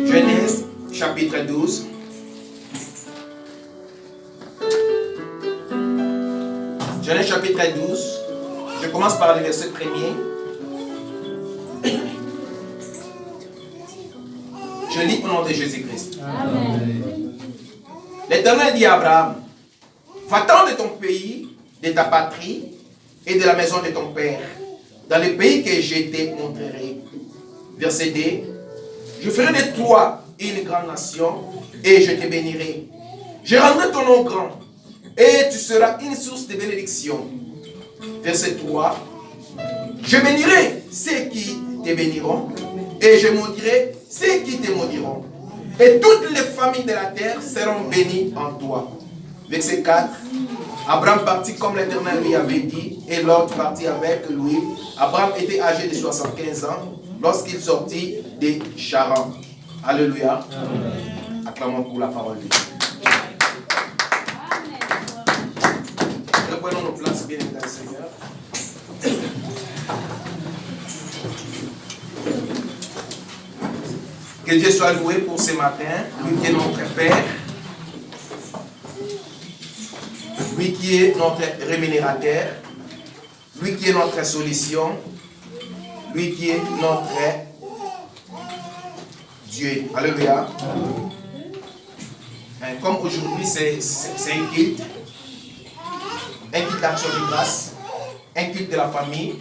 Genèse chapitre 12. Genèse chapitre 12. Je commence par le verset 1er. Je lis au nom de Jésus-Christ. L'Éternel dit à Abraham, va-t'en de ton pays, de ta patrie et de la maison de ton père, dans le pays que je te montrerai. Verset 2. Je ferai de toi une grande nation et je te bénirai. Je rendrai ton nom grand et tu seras une source de bénédiction. Verset 3. Je bénirai ceux qui te béniront et je maudirai ceux qui te maudiront. Et toutes les familles de la terre seront bénies en toi. Verset 4. Abraham partit comme l'Éternel lui avait dit et Lot partit avec lui. Abraham était âgé de 75 ans lorsqu'il sortit de Charan. Alléluia. Amen. Acclamons pour la parole de Dieu. Reprenons nos places, bien évidemment, Seigneur. Que Dieu soit loué pour ce matin, lui qui est notre Père, lui qui est notre rémunérateur, lui qui est notre solution, lui qui est notre Dieu. Alléluia. Comme aujourd'hui c'est un culte d'action de grâce, un culte de la famille.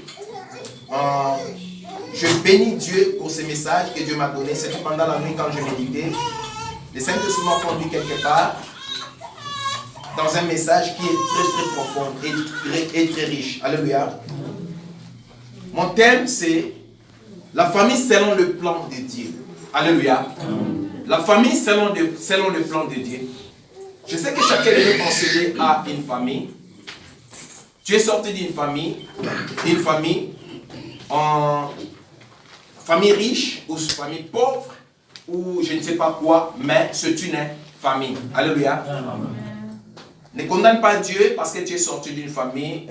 Je bénis Dieu pour ce message que Dieu m'a donné. C'était pendant la nuit quand je méditais. Le Saint-Esprit m'a conduit quelque part dans un message qui est très très profond et très riche. Alléluia. Mon thème c'est la famille selon le plan de Dieu. Alléluia. La famille selon le plan de Dieu. Je sais que chacun de nous concernés a une famille. Tu es sorti d'une famille en famille riche ou famille pauvre ou je ne sais pas quoi, mais c'est une famille. Alléluia. Ne condamne pas Dieu parce que tu es sorti d'une famille,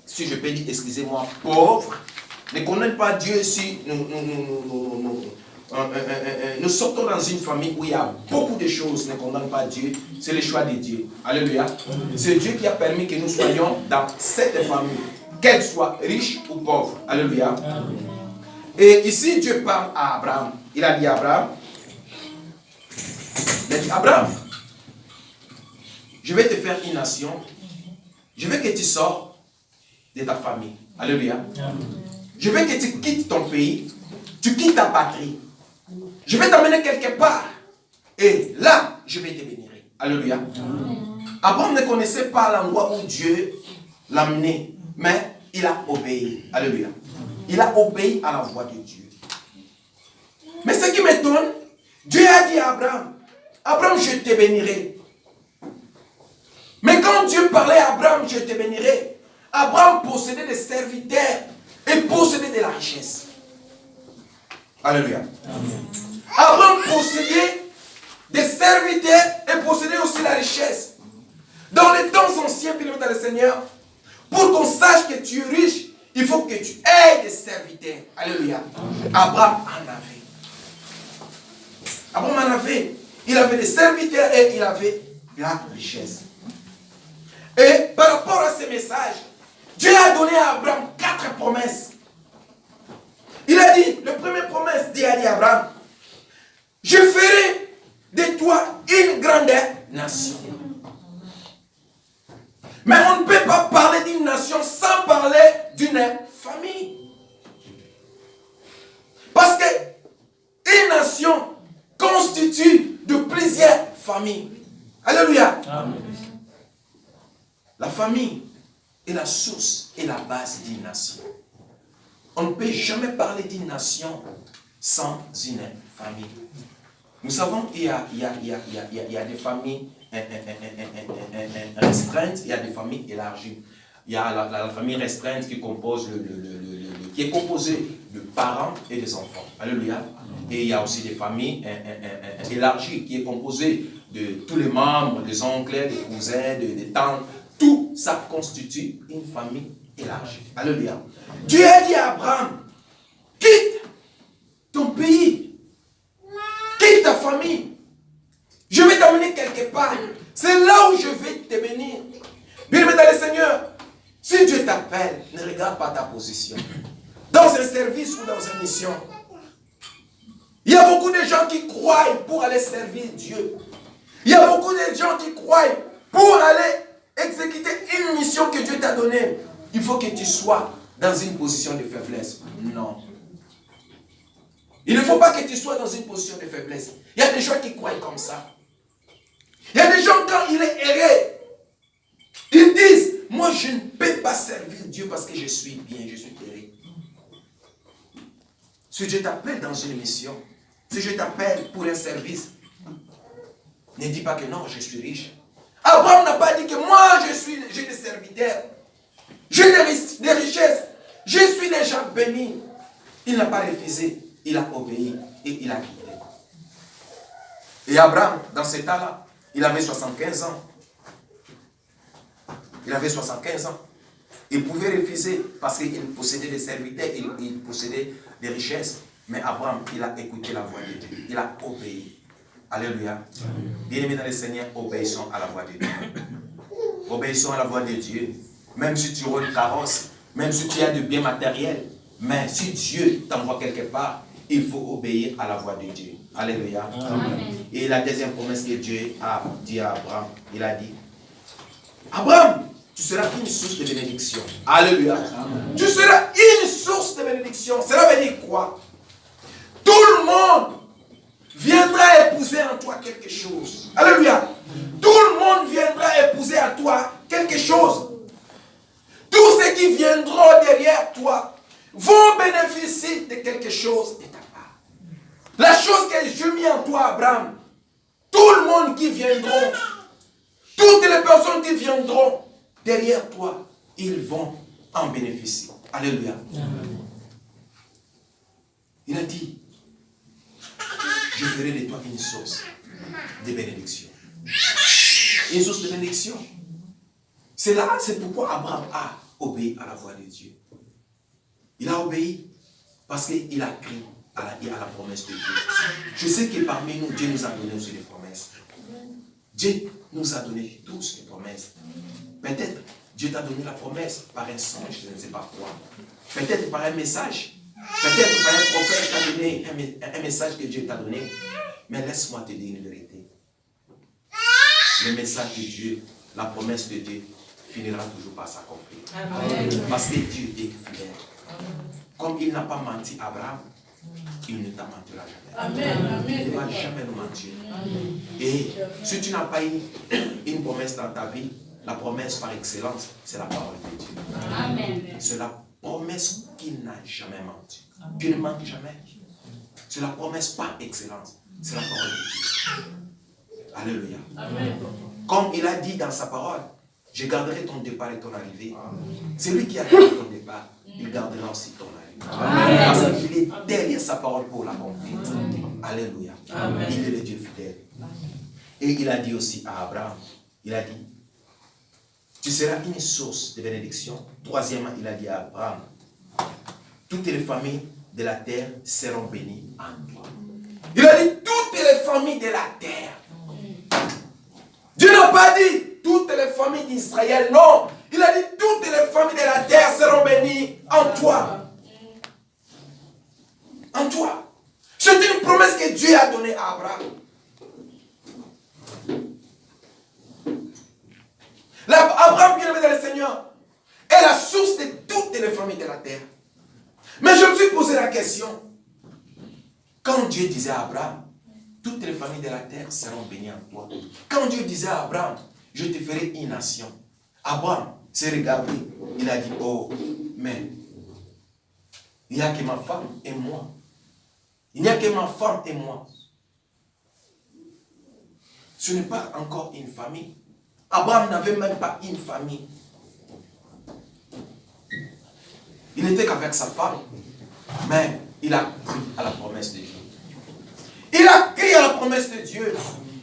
si je peux dire, excusez-moi, pauvre. Ne condamne pas Dieu si nous sortons dans une famille où il y a beaucoup de choses. Ne condamne pas Dieu, c'est le choix de Dieu. Alléluia. C'est Dieu qui a permis que nous soyons dans cette famille, qu'elle soit riche ou pauvre. Alléluia. Et ici Dieu parle à Abraham. Il a dit à Abraham, je vais te faire une nation. Je veux que tu sors de ta famille. Alléluia. Je veux que tu quittes ton pays. Tu quittes ta patrie. Je vais t'emmener quelque part. Et là, je vais te bénir. Alléluia. Abraham ne connaissait pas l'endroit où Dieu l'a mené. Mais il a obéi. Alléluia. Il a obéi à la voix de Dieu. Mais ce qui m'étonne, Dieu a dit à Abraham, Abraham, je te bénirai. Mais quand Dieu parlait à Abraham, je te bénirai, Abraham possédait des serviteurs et possédait de la richesse. Alléluia. Abraham possédait des serviteurs et possédait aussi la richesse. Dans les temps anciens, bien dans le Seigneur, pour qu'on sache que tu es riche, il faut que tu aies des serviteurs. Alléluia. Abraham en avait. Abraham en avait. Il avait des serviteurs et il avait la richesse. Et par rapport à ce message, Dieu a donné à Abraham 4 promesses. Il a dit, la première promesse, Dieu a dit à Abraham, je ferai de toi une grande nation. Mais on ne peut pas parler d'une nation sans parler d'une famille. Parce que une nation constitue de plusieurs familles. Alléluia. Amen. La famille est la source et la base d'une nation. On ne peut jamais parler d'une nation sans une famille. Nous savons qu'il y a des familles restreintes, il y a des familles élargies. Il y a la famille restreinte qui compose qui est composée de parents et des enfants. Alléluia. Et il y a aussi des familles élargies qui est composée de tous les membres, des oncles, des cousins, des tantes. Tout ça constitue une famille élargie. Alléluia. Dieu a dit à Abraham, C'est là où je vais te bénir. Bien-aimé dans le Seigneur, si Dieu t'appelle, ne regarde pas ta position. Dans un service ou dans une mission. Il y a beaucoup de gens qui croient pour aller servir Dieu. Il y a beaucoup de gens qui croient pour aller exécuter une mission que Dieu t'a donnée. Il faut que tu sois dans une position de faiblesse. Non. Il ne faut pas que tu sois dans une position de faiblesse. Il y a des gens qui croient comme ça. Il y a des gens, quand il est erré, ils disent, moi je ne peux pas servir Dieu parce que je suis bien, je suis erré. Si Dieu t'appelle dans une mission, si Dieu t'appelle pour un service, ne dis pas que non, je suis riche. Abraham n'a pas dit que moi j'ai des serviteurs, j'ai des richesses, je suis déjà béni. Il n'a pas refusé, il a obéi et il a quitté. Et Abraham, dans ce temps-là, il avait 75 ans. Il avait 75 ans. Il pouvait refuser parce qu'il possédait des serviteurs, il possédait des richesses. Mais Abraham, il a écouté la voix de Dieu. Il a obéi. Alléluia. Bien-aimés dans le Seigneur, obéissons à la voix de Dieu. Obéissons à la voix de Dieu. Même si tu roules carrosse, même si tu as de biens matériels, mais si Dieu t'envoie quelque part, il faut obéir à la voix de Dieu. Alléluia. Amen. Et la deuxième promesse que Dieu a dit à Abraham, il a dit, Abraham, tu seras une source de bénédiction. Alléluia. Amen. Tu seras une source de bénédiction. Cela veut dire quoi? Tout le monde viendra épouser en toi quelque chose. Alléluia. Tout le monde viendra épouser à toi quelque chose. Tous ceux qui viendront derrière toi vont bénéficier de quelque chose de ta part. La chose que j'ai mis en toi, Abraham, tout le monde qui viendront, toutes les personnes qui viendront derrière toi, ils vont en bénéficier. Alléluia. Amen. Il a dit, je ferai de toi une source de bénédiction. Une source de bénédiction. C'est pourquoi Abraham a obéi à la voix de Dieu. Il a obéi parce qu'il a cru à la promesse de Dieu. Je sais que parmi nous, Dieu nous a donné aussi des promesses. Dieu nous a donné tous des promesses. Peut-être Dieu t'a donné la promesse par un songe, je ne sais pas quoi. Peut-être par un message. Peut-être par un prophète t'a donné un message que Dieu t'a donné. Mais laisse-moi te dire une vérité. Le message de Dieu, la promesse de Dieu, finira toujours par s'accomplir. Parce que Dieu est fidèle. Comme il n'a pas menti à Abraham, il ne t'a mentira jamais. Il ne va jamais nous mentir. Et si tu n'as pas une promesse dans ta vie, la promesse par excellence, c'est la parole de Dieu. C'est la promesse qui n'a jamais menti. Qui ne ment jamais. C'est la promesse par excellence. C'est la parole de Dieu. Alléluia. Comme il a dit dans sa parole, je garderai ton départ et ton arrivée. C'est lui qui a gardé ton départ. Il gardera aussi ton arrivée. Parce qu'il est derrière sa parole pour l'accomplir. Alléluia. Il est le Dieu fidèle. Et il a dit aussi à Abraham, il a dit, tu seras une source de bénédiction. Troisièmement, il a dit à Abraham, toutes les familles de la terre seront bénies en toi. Il a dit toutes les familles de la terre. Dieu n'a pas dit toutes les familles d'Israël, non. Il a dit toutes les familles de la terre seront bénies en toi. En toi. C'est une promesse que Dieu a donnée à Abraham. Abraham, bien-aimé dans le Seigneur, est la source de toutes les familles de la terre. Mais je me suis posé la question, quand Dieu disait à Abraham, toutes les familles de la terre seront bénies en toi. Quand Dieu disait à Abraham, je te ferai une nation. Abraham s'est regardé, il a dit, oh, mais il n'y a que ma femme et moi. Il n'y a que ma femme et moi. Ce n'est pas encore une famille. Abraham n'avait même pas une famille. Il n'était qu'avec sa femme. Mais il a cru à la promesse de Dieu. Il a cru à la promesse de Dieu.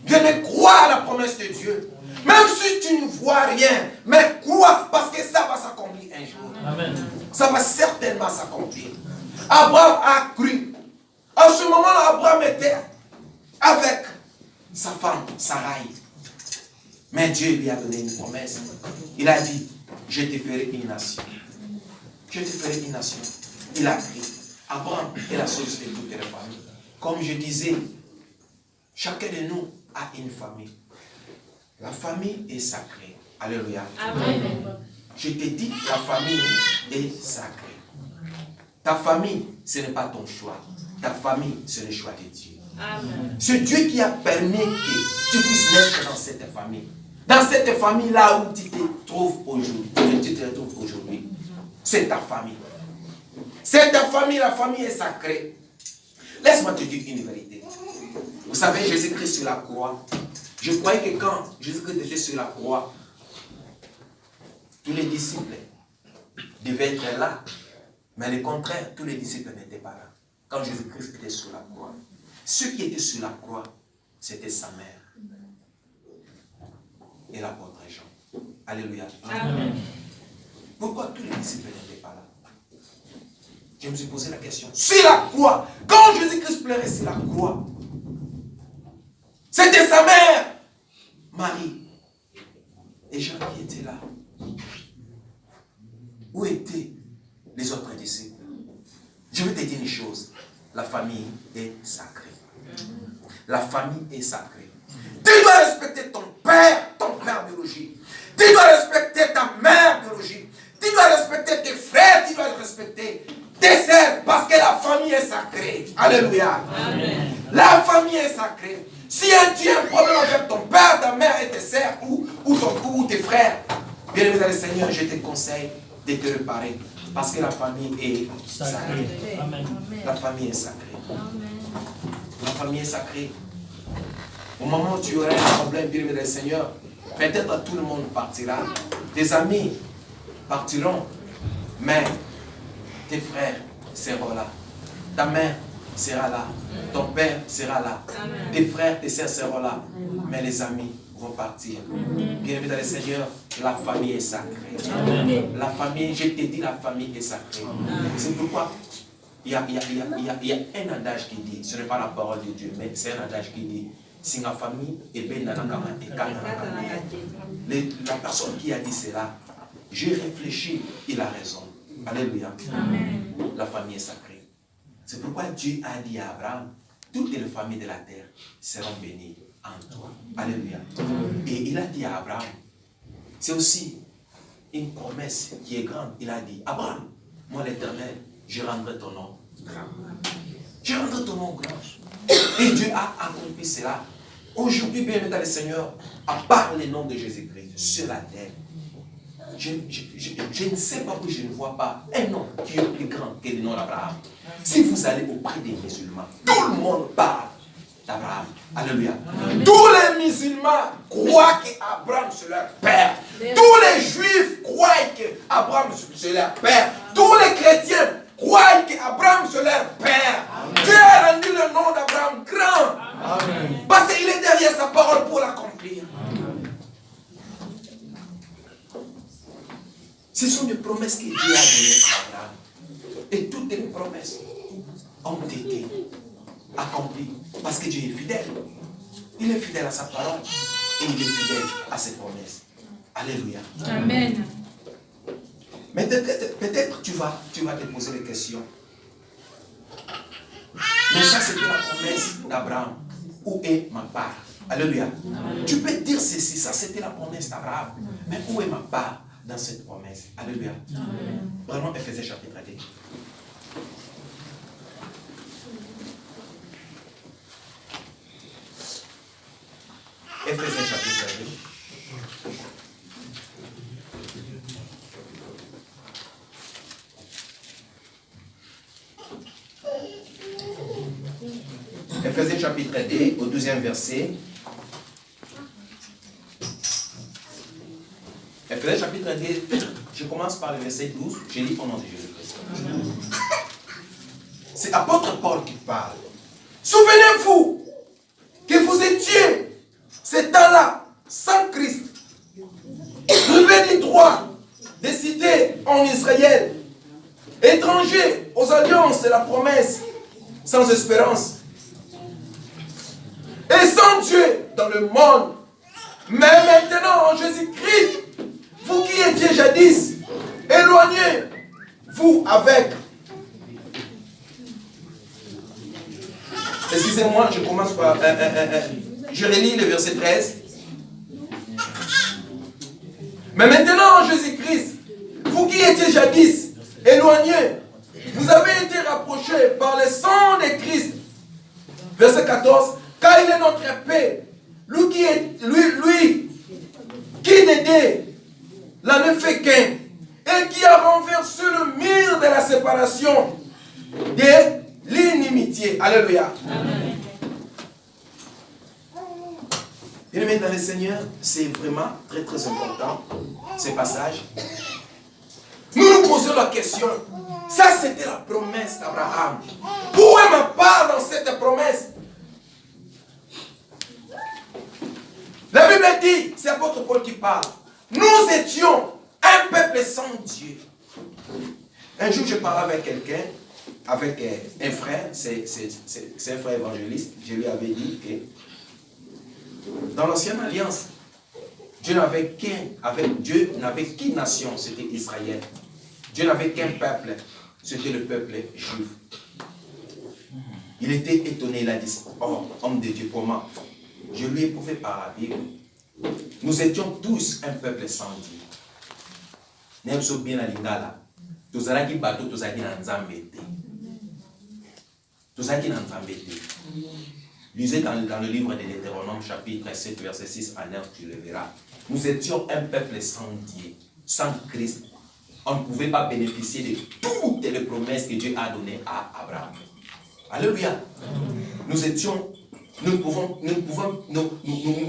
Viens croire à la promesse de Dieu. Même si tu ne vois rien, mais crois parce que ça va s'accomplir un jour. Amen. Ça va certainement s'accomplir. Abraham a cru. En ce moment-là, Abraham était avec sa femme, Sarai. Mais Dieu lui a donné une promesse. Il a dit, je te ferai une nation. Je te ferai une nation. Il a pris. Abraham est la source de toutes les familles. Comme je disais, chacun de nous a une famille. La famille est sacrée. Alléluia. Amen. Je te dis, la famille est sacrée. Ta famille, ce n'est pas ton choix. Ta famille, c'est le choix de Dieu. C'est Dieu qui a permis que tu puisses naître dans cette famille. Dans cette famille-là où tu te trouves aujourd'hui, c'est ta famille. C'est ta famille, la famille est sacrée. Laisse-moi te dire une vérité. Vous savez, Jésus-Christ sur la croix, je croyais que quand Jésus-Christ était sur la croix, tous les disciples devaient être là. Mais le contraire, tous les disciples n'étaient pas là. Quand Jésus-Christ était sur la croix, ceux qui étaient sur la croix, c'était sa mère et l'apôtre Jean. Alléluia. Amen. Pourquoi tous les disciples n'étaient pas là? Je me suis posé la question. Sur la croix, quand Jésus-Christ pleurait sur la croix, c'était sa mère, Marie, et Jean qui étaient là. Où étaient les autres disciples? Je vais te dire une chose. La famille est sacrée. La famille est sacrée. Tu dois respecter ton père biologique. Tu dois respecter ta mère biologique. Tu dois respecter tes frères. Tu dois respecter tes sœurs. Parce que la famille est sacrée. Alléluia. Amen. La famille est sacrée. Si tu as un problème avec ton père, ta mère et tes sœurs ou tes frères, bien aimé dans le Seigneur, je te conseille de te réparer. Parce que la famille est sacrée. Amen. La famille est sacrée. Amen. La famille est sacrée. Au moment où tu auras un problème, bien aimé dans le Seigneur, peut-être tout le monde partira. Tes amis partiront. Mais tes frères seront là. Ta mère sera là. Ton père sera là. Amen. Tes frères, tes sœurs seront là. Mais les amis vont partir. Bien aimé dans le Seigneur, la famille est sacrée. Amen. La famille, je t'ai dit, la famille est sacrée. C'est pourquoi il y a un adage qui dit, ce n'est pas la parole de Dieu, mais c'est un adage qui dit, si la famille est bien dans la personne qui a dit cela, j'ai réfléchi, il a raison. Alléluia. Amen. La famille est sacrée. C'est pourquoi Dieu a dit à Abraham, toutes les familles de la terre seront bénies en toi. Alléluia. Et il a dit à Abraham, c'est aussi une promesse qui est grande. Il a dit, Abraham, moi l'Éternel, je rendrai ton nom grand. Je rendrai ton nom grand. Et Dieu a accompli cela. Aujourd'hui, bien aimé dans le Seigneur, à part le nom de Jésus-Christ sur la terre, je ne sais pas que je ne vois pas un nom qui est plus grand que le nom d'Abraham. Si vous allez auprès des musulmans, tout le monde parle d'Abraham. Alléluia. Amen. Tous les musulmans croient qu'Abraham c'est leur père. Amen. Tous les juifs croient qu'Abraham c'est leur père. Amen. Tous les chrétiens croient qu'Abraham c'est leur père. Amen. Dieu a rendu le nom d'Abraham grand. Amen. Parce qu'il est derrière sa parole pour l'accomplir. Ce sont des promesses que Dieu a données à Abraham. Et toutes les promesses ont été accomplies. Parce que Dieu est fidèle. Il est fidèle à sa parole. Et il est fidèle à ses promesses. Alléluia. Amen. Mais peut-être tu vas te poser des questions. Mais ça, c'était la promesse d'Abraham. Où est ma part? Alléluia. Amen. Tu peux dire ceci, ça c'était la promesse d'Abraham. Mais où est ma part dans cette promesse? Alléluia. Amen. Prenons Ephésiens chapitre 2. Ephésiens chapitre 2. Ephésiens chapitre 2, au 12e verset. Ephésiens chapitre 2, je commence par le verset 12, je lis au nom de Jésus-Christ. C'est apôtre Paul qui parle. Souvenez-vous que vous étiez, ces temps-là, sans Christ, privés du droit de citer en Israël, étrangers aux alliances de la promesse, sans espérance, et sans Dieu dans le monde. Mais maintenant, en Jésus-Christ, vous qui étiez jadis éloignés, vous avec. Excusez-moi, je commence par... je relis le verset 13. Mais maintenant, en Jésus-Christ, vous qui étiez jadis éloignés, vous avez été rapprochés par le sang de Christ. Verset 14. Car il est notre paix. Lui qui n'était la ne fait qu'un, et qui a renversé le mur de la séparation de l'inimitié. Alléluia. Amen. Bien-aimés dans le Seigneur, c'est vraiment très très important, ce passage. Nous nous posons la question, ça c'était la promesse d'Abraham. Où est ma part dans cette promesse? La Bible dit, c'est l'apôtre Paul qui parle, nous étions un peuple sans Dieu. Un jour, je parlais avec quelqu'un, avec un frère, c'est un frère évangéliste. Je lui avais dit que dans l'ancienne alliance, Dieu n'avait qu'une nation, c'était Israël. Dieu n'avait qu'un peuple, c'était le peuple juif. Il était étonné, il a dit, oh, homme de Dieu, comment? Je lui ai prouvé par la Bible. Nous étions tous un peuple sans Dieu. Nous sommes bien à l'Ingala. Tous allons dire bateau, tous allons dire Nzambete. Tous allons dire Nzambete. Lisez dans le livre de l'Hétéronome, chapitre 7, verset 6 à 9, tu le verras. Nous étions un peuple sans Dieu, sans Christ. On ne pouvait pas bénéficier de toutes les promesses que Dieu a données à Abraham. Alléluia. Nous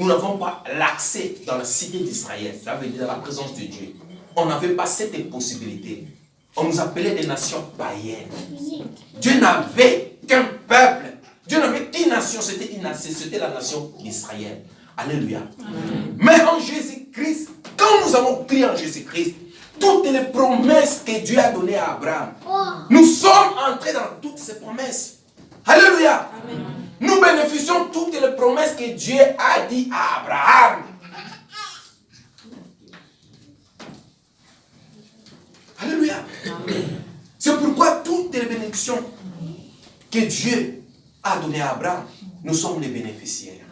n'avons pas l'accès dans la cité d'Israël, ça veut dire dans la présence de Dieu. On n'avait pas cette possibilité. On nous appelait des nations païennes. Dieu n'avait qu'un peuple. Dieu n'avait qu'une nation, c'était la nation d'Israël. Alléluia. Mais en Jésus-Christ, quand nous avons crié en Jésus-Christ, toutes les promesses que Dieu a données à Abraham, nous sommes entrés dans toutes ces promesses. Alléluia. Amen. Nous bénéficions de toutes les promesses que Dieu a dit à Abraham. Alléluia. C'est pourquoi toutes les bénédictions que Dieu a données à Abraham, nous sommes les bénéficiaires.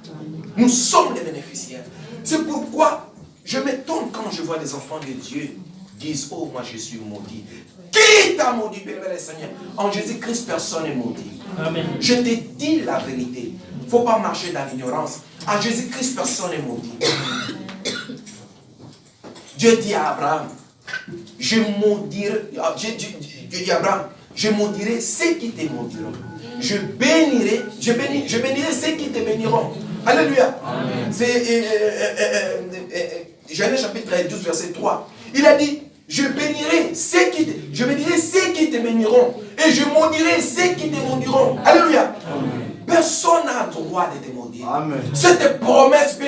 Nous sommes les bénéficiaires. C'est pourquoi je m'étonne quand je vois des enfants de Dieu disent, oh, moi je suis maudit. Qui t'a maudit, bénévole le Seigneur? En Jésus-Christ, personne n'est maudit. Amen. Je te dis la vérité. Il ne faut pas marcher dans l'ignorance. En Jésus-Christ, personne n'est maudit. Dieu dit à Abraham, je dis à Abraham, je maudirai ceux qui te maudiront. Je bénirai ceux qui te béniront. Alléluia. C'est Genèse chapitre 12, verset 3. Il a dit, je bénirai ceux qui te béniront. Et je maudirai ceux qui te maudiront. Alléluia. Amen. Personne n'a le droit de te maudire. Amen. Cette promesse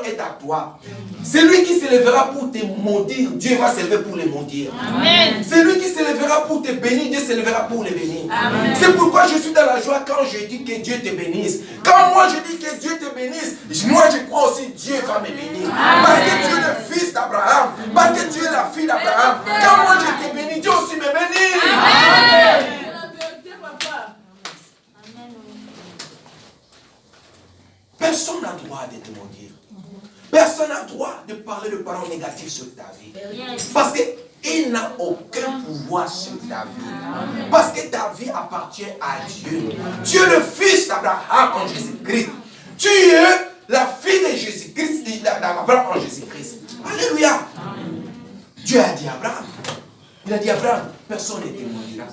est à toi. Celui qui se lèvera pour te maudire, Dieu va se lever pour les maudire. Amen. Celui qui se lèvera pour te bénir, Dieu se lèvera pour les bénir. C'est pourquoi je suis dans la joie quand je dis que Dieu te bénisse. Quand moi je dis que Dieu te bénisse, moi je crois aussi que Dieu va me bénir. Amen. Parce que tu es le fils d'Abraham. Parce que tu es la fille d'Abraham. Quand moi je te bénis, Dieu aussi me bénit. Amen. Personne n'a le droit de te maudire. Personne n'a le droit de parler de paroles négatives sur ta vie. Parce qu'il n'a aucun pouvoir sur ta vie. Parce que ta vie appartient à Dieu. Tu es le fils d'Abraham en Jésus-Christ. Tu es la fille de Jésus-Christ, d'Abraham en Jésus-Christ. Alléluia. Dieu a dit à Abraham. Il a dit à Abraham, personne ne te maudira.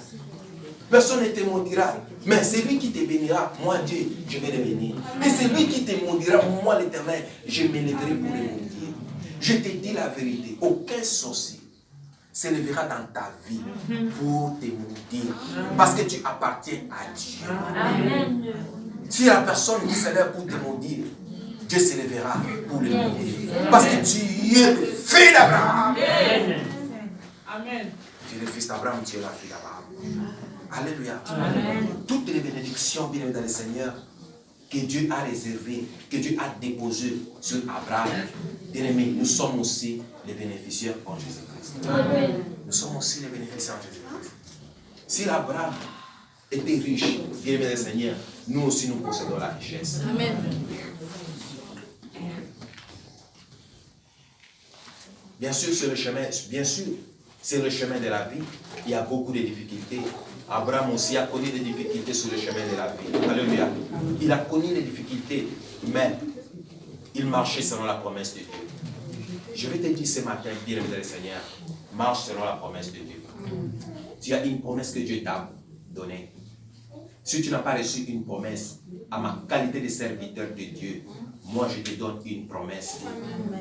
Personne ne te maudira. Mais celui qui te bénira, moi Dieu, je vais le bénir. Et celui qui te maudira, moi l'Éternel, je m'élèverai pour le maudire. Je te dis la vérité, aucun sorcier s'élèvera dans ta vie pour te maudire. Parce que tu appartiens à Dieu. Amen. Si la personne qui s'élève pour te maudire, Dieu s'élèvera pour le maudire. Parce que tu es le fils d'Abraham. Amen. Tu es le fils d'Abraham, tu es la fille d'Abraham. Alléluia. Amen. Toutes les bénédictions, bien dans le Seigneur, que Dieu a réservé, que Dieu a déposé sur Abraham, bien-aimés, nous sommes aussi les bénéficiaires en Jésus-Christ. Nous sommes aussi les bénéficiaires en Jésus-Christ. Si Abraham était riche, bien-aimé le Seigneur, nous aussi nous possédons la richesse. Amen. Bien sûr, c'est le chemin, c'est le chemin de la vie. Il y a beaucoup de difficultés. Abraham aussi a connu des difficultés sur le chemin de la vie. Alléluia. Il a connu des difficultés, mais il marchait selon la promesse de Dieu. Je vais te dire ce matin, bien-aimé le Seigneur, marche selon la promesse de Dieu. Tu as une promesse que Dieu t'a donnée. Si tu n'as pas reçu une promesse, à ma qualité de serviteur de Dieu, moi je te donne une promesse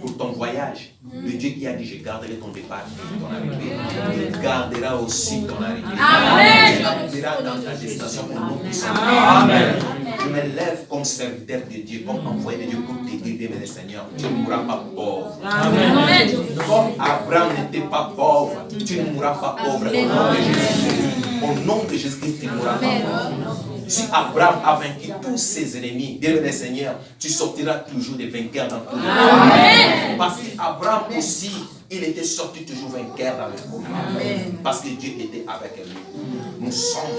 pour ton voyage. Le Dieu qui a dit, je garderai ton départ et ton arrivée. Il gardera aussi ton arrivée. Amen. Il gardera dans ta destination pour nous qui sommes. Amen. Je me lève comme serviteur de Dieu, comme envoyé de Dieu pour te dire, mais le Seigneur, tu ne mourras pas pauvre. Amen. Comme Abraham n'était pas pauvre, tu ne mourras pas pauvre au nom de Jésus. Au nom de Jésus-Christ, tu ne mourras pas pauvre. Si Abraham a vaincu tous ses ennemis, bien le Seigneur, tu sortiras toujours des vainqueurs dans tout le monde. Parce qu'Abraham aussi, il était sorti toujours vainqueur dans le monde. Parce que Dieu était avec lui. Nous sommes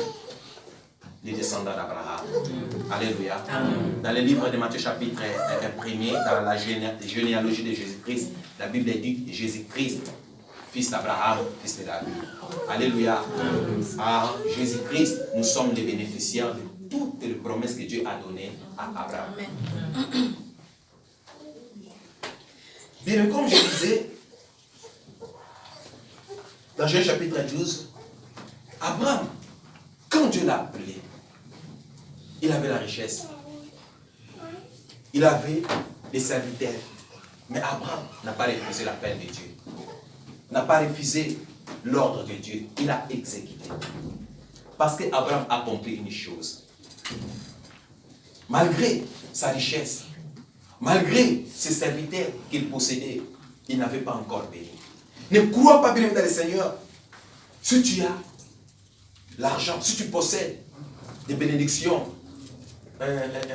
les descendants d'Abraham. Alléluia. Dans le livre de Matthieu chapitre 1er, dans la généalogie de Jésus-Christ, la Bible dit Jésus-Christ, fils d'Abraham, fils de David. Alléluia. À Jésus-Christ, nous sommes les bénéficiaires de toutes les promesses que Dieu a données à Abraham. Bien, comme je disais, dans Genèse chapitre 12, Abraham, quand Dieu l'a appelé, il avait la richesse. Il avait des serviteurs. Mais Abraham n'a pas refusé l'appel de Dieu. N'a pas refusé l'ordre de Dieu. Il a exécuté. Parce qu'Abraham a compris une chose. Malgré sa richesse, malgré ses serviteurs qu'il possédait, il n'avait pas encore béni. Ne crois pas bien dans le Seigneur. Si tu as l'argent, si tu possèdes des bénédictions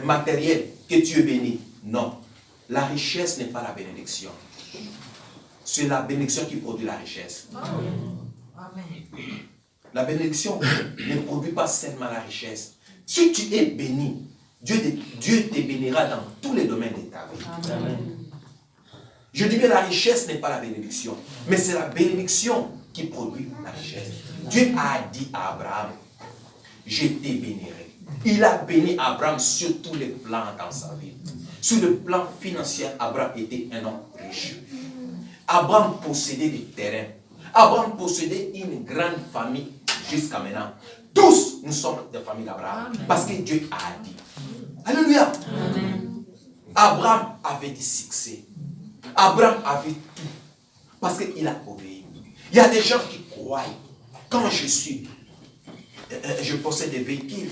matérielles, que tu es béni. Non. La richesse n'est pas la bénédiction. C'est la bénédiction qui produit la richesse. La bénédiction ne produit pas seulement la richesse. Si tu es béni, Dieu te bénira dans tous les domaines de ta vie. Amen. Je dis bien la richesse n'est pas la bénédiction, mais c'est la bénédiction qui produit la richesse. Dieu a dit à Abraham, je te bénirai. Il a béni Abraham sur tous les plans dans sa vie. Sur le plan financier, Abraham était un homme riche. Abraham possédait des terrains. Abraham possédait une grande famille jusqu'à maintenant. Tous, nous sommes des familles d'Abraham. Parce que Dieu a dit. Alléluia. Amen. Abraham avait du succès. Abraham avait tout. Parce qu'il a obéi. Il y a des gens qui croient. Quand je possède des véhicules,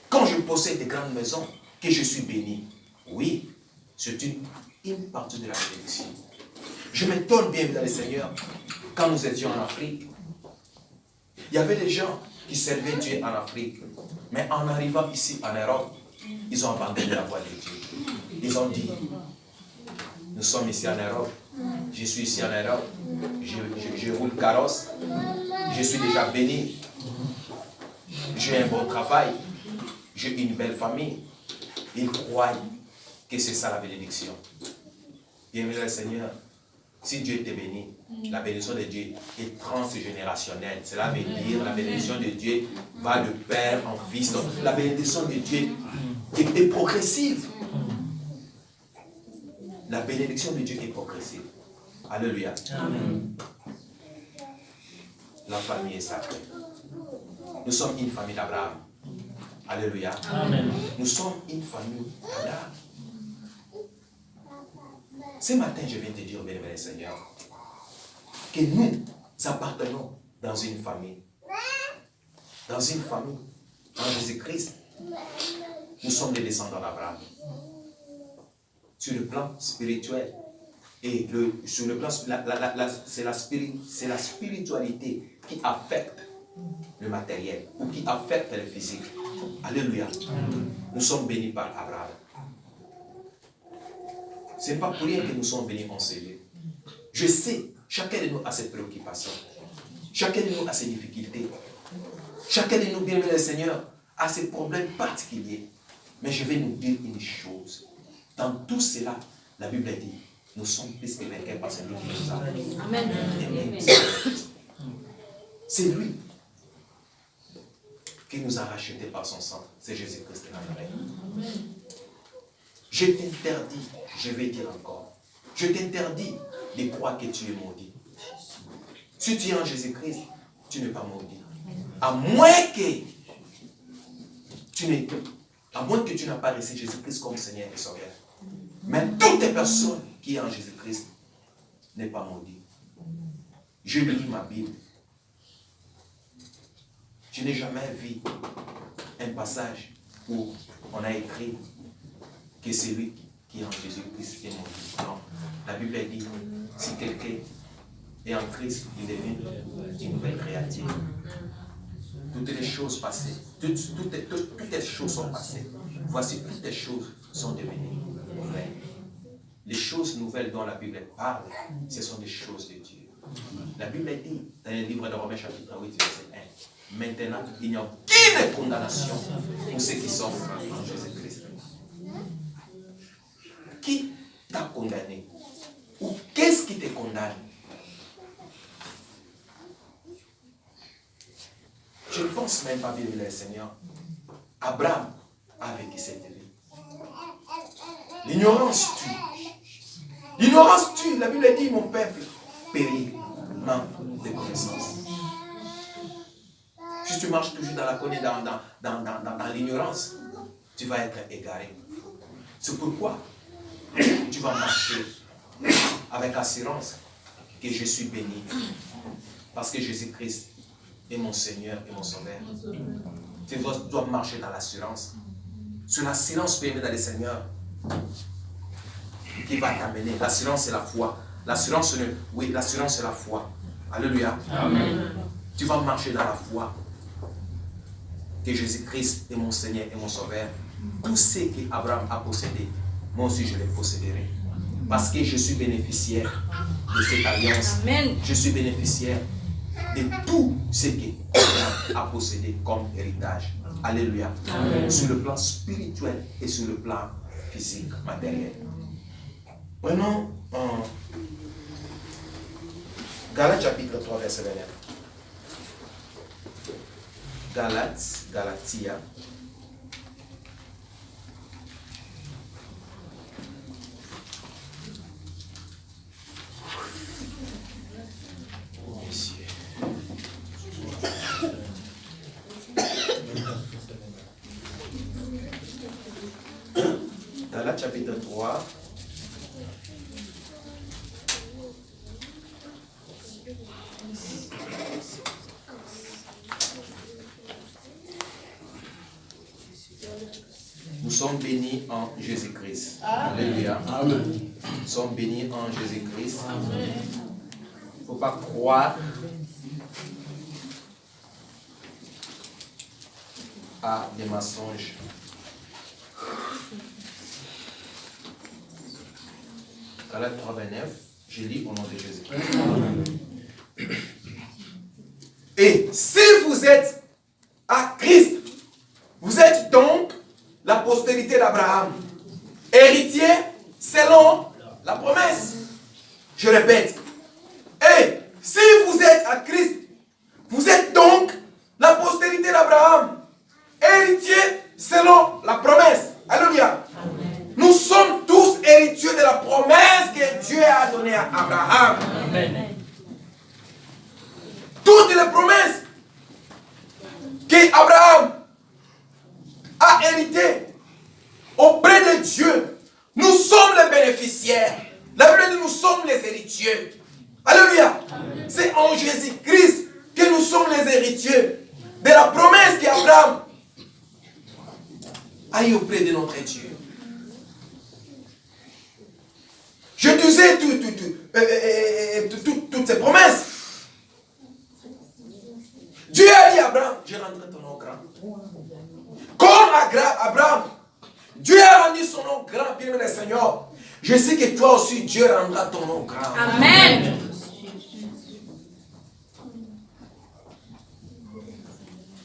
quand je possède des grandes maisons, que je suis béni. Oui, c'est une partie de la bénédiction. Je m'étonne bien dans le Seigneur. Quand nous étions en Afrique, il y avait des gens qui servaient Dieu en Afrique. Mais en arrivant ici en Europe, ils ont abandonné la voie de Dieu. Ils ont dit, nous sommes ici en Europe, je suis ici en Europe, je roule carrosse, je suis déjà béni, j'ai un bon travail, j'ai une belle famille. Ils croient que c'est ça la bénédiction. Bien-aimé le Seigneur, si Dieu te bénit, la bénédiction de Dieu est transgénérationnelle. Cela veut dire la bénédiction de Dieu va de père en fils. Donc, la bénédiction de Dieu est progressive. La bénédiction de Dieu est progressive. Alléluia. Amen. La famille est sacrée. Nous sommes une famille d'Abraham. Alléluia. Amen. Nous sommes une famille d'Abraham. Ce matin, je viens te dire, bien-aimé Seigneur, que nous appartenons dans une famille. Dans une famille. En Jésus-Christ. Nous sommes des descendants d'Abraham. Sur le plan spirituel. Et sur le plan, c'est la spiritualité qui affecte le matériel ou qui affecte le physique. Alléluia. Nous sommes bénis par Abraham. Ce n'est pas pour rien que nous sommes venus en CV. Je sais, chacun de nous a ses préoccupations. Chacun de nous a ses difficultés. Chacun de nous, bien aimé le Seigneur, a ses problèmes particuliers. Mais je vais nous dire une chose. Dans tout cela, la Bible dit, nous sommes plus que vainqueurs par celui qui nous a. Amen. C'est lui qui nous a rachetés par son sang. C'est Jésus-Christ de Nazareth. Je t'interdis, je vais dire encore, je t'interdis de croire que tu es maudit. Si tu es en Jésus-Christ, tu n'es pas maudit. À moins que tu n'as pas reçu Jésus-Christ comme Seigneur et Sauveur. Mais toute personne qui est en Jésus-Christ n'est pas maudit. Je lis ma Bible. Je n'ai jamais vu un passage où on a écrit que celui qui est en Jésus-Christ est maudit. Non. La Bible dit, si quelqu'un est en Christ, il devient une nouvelle créature. Toutes les choses passées, toutes les choses sont passées. Voici, toutes les choses sont devenues nouvelles. Les choses nouvelles dont la Bible parle, ce sont des choses de Dieu. La Bible dit, dans le livre de Romains chapitre 8, verset 1, maintenant, il n'y a aucune condamnation pour ceux qui sont en Jésus-Christ. Qui t'a condamné? Ou qu'est-ce qui te condamne? Je ne pense même pas, bien le Seigneur. Abraham a vécu cette vie. L'ignorance tue. L'ignorance tue. La Bible dit, mon peuple périt, manque de connaissances. Si tu marches toujours dans l'ignorance, tu vas être égaré. C'est pourquoi tu vas marcher avec assurance que je suis béni. Parce que Jésus-Christ est mon Seigneur et mon Sauveur. Tu dois marcher dans l'assurance. C'est l'assurance bien dans le Seigneur qui va t'amener. L'assurance, c'est la foi. L'assurance, oui, l'assurance, c'est la foi. Alléluia. Amen. Tu vas marcher dans la foi. Que Jésus-Christ est mon Seigneur et mon Sauveur. Tout ce qu'Abraham a possédé, moi aussi je les posséderai. Parce que je suis bénéficiaire de cette alliance. Amen. Je suis bénéficiaire de tout ce qu'Abraham a possédé comme héritage. Alléluia. Amen. Sur le plan spirituel et sur le plan physique, matériel. Prenons Galates chapitre 3, verset 29. Galatia. Galates chapitre 3. Nous sommes bénis en Jésus-Christ. Alléluia. Amen. Nous sommes bénis en Jésus-Christ. Il ne faut pas croire à des mensonges. Galates 3:29, je lis au nom de Jésus. Et si vous êtes à Christ, vous êtes donc la postérité d'Abraham, héritier selon la promesse. Je répète. Et si vous êtes à Christ, vous êtes donc la postérité d'Abraham, héritier selon la promesse. Alléluia. Nous sommes tous héritiers de la promesse que Dieu a donnée à Abraham. Amen. Toutes les promesses qu'Abraham a héritées auprès de Dieu, nous sommes les bénéficiaires. La Bible dit nous sommes les héritiers. Alléluia. C'est en Jésus-Christ que nous sommes les héritiers de la promesse qu'Abraham a eu auprès de notre Dieu. Je disais toutes ces promesses. Dieu a dit à Abraham, je rendrai ton nom grand. Comme Abraham, Dieu a rendu son nom grand, bien aimé Seigneur. Je sais que toi aussi, Dieu rendra ton nom grand. Amen.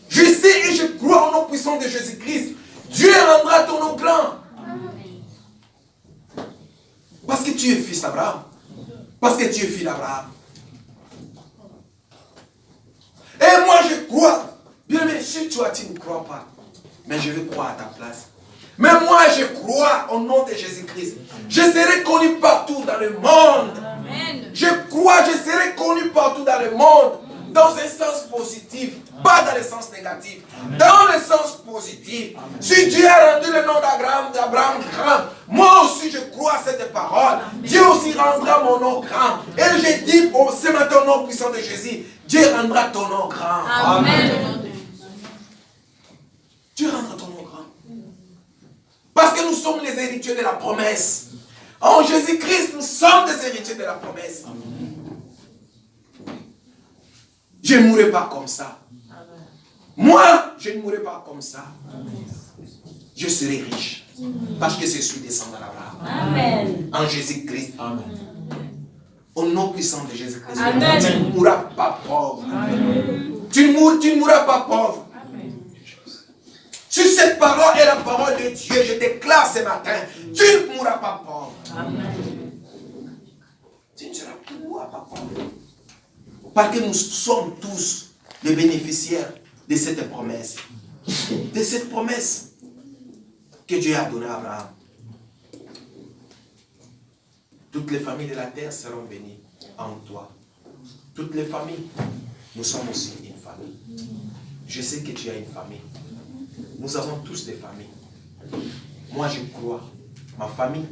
Je sais et je crois au nom puissant de Jésus-Christ. Dieu rendra ton nom grand. Parce que tu es fils d'Abraham. Parce que tu es fils d'Abraham. Et moi je crois. Bien, mais si toi tu ne crois pas, mais je vais croire à ta place. Mais moi je crois au nom de Jésus-Christ. Je serai connu partout dans le monde. Amen. Je crois, je serai connu partout dans le monde. Dans un sens positif, pas dans le sens négatif. Dans le sens positif. Si Dieu a rendu le nom d'Abraham grand, moi aussi je crois à cette parole. Dieu aussi rendra mon nom grand. Et je dis ce matin au nom puissant de Jésus, Dieu rendra ton nom grand. Amen. Dieu rendra ton nom grand. Parce que nous sommes les héritiers de la promesse. En Jésus-Christ, nous sommes des héritiers de la promesse. Je ne mourrai pas comme ça. Moi, je ne mourrai pas comme ça. Je serai riche. Parce que je suis descendant d'Abraham. Amen. En Jésus-Christ. Amen. Au nom puissant de Jésus-Christ. Amen. Tu ne mourras pas pauvre. Tu ne mourras pas pauvre. Si cette parole est la parole de Dieu, je déclare ce matin, tu ne mourras pas pauvre. Tu ne mourras pas pauvre. Parce que nous sommes tous les bénéficiaires de cette promesse. De cette promesse que Dieu a donnée à Abraham. Toutes les familles de la terre seront bénies en toi. Toutes les familles. Nous sommes aussi une famille. Je sais que tu as une famille. Nous avons tous des familles. Moi, je crois. Ma famille,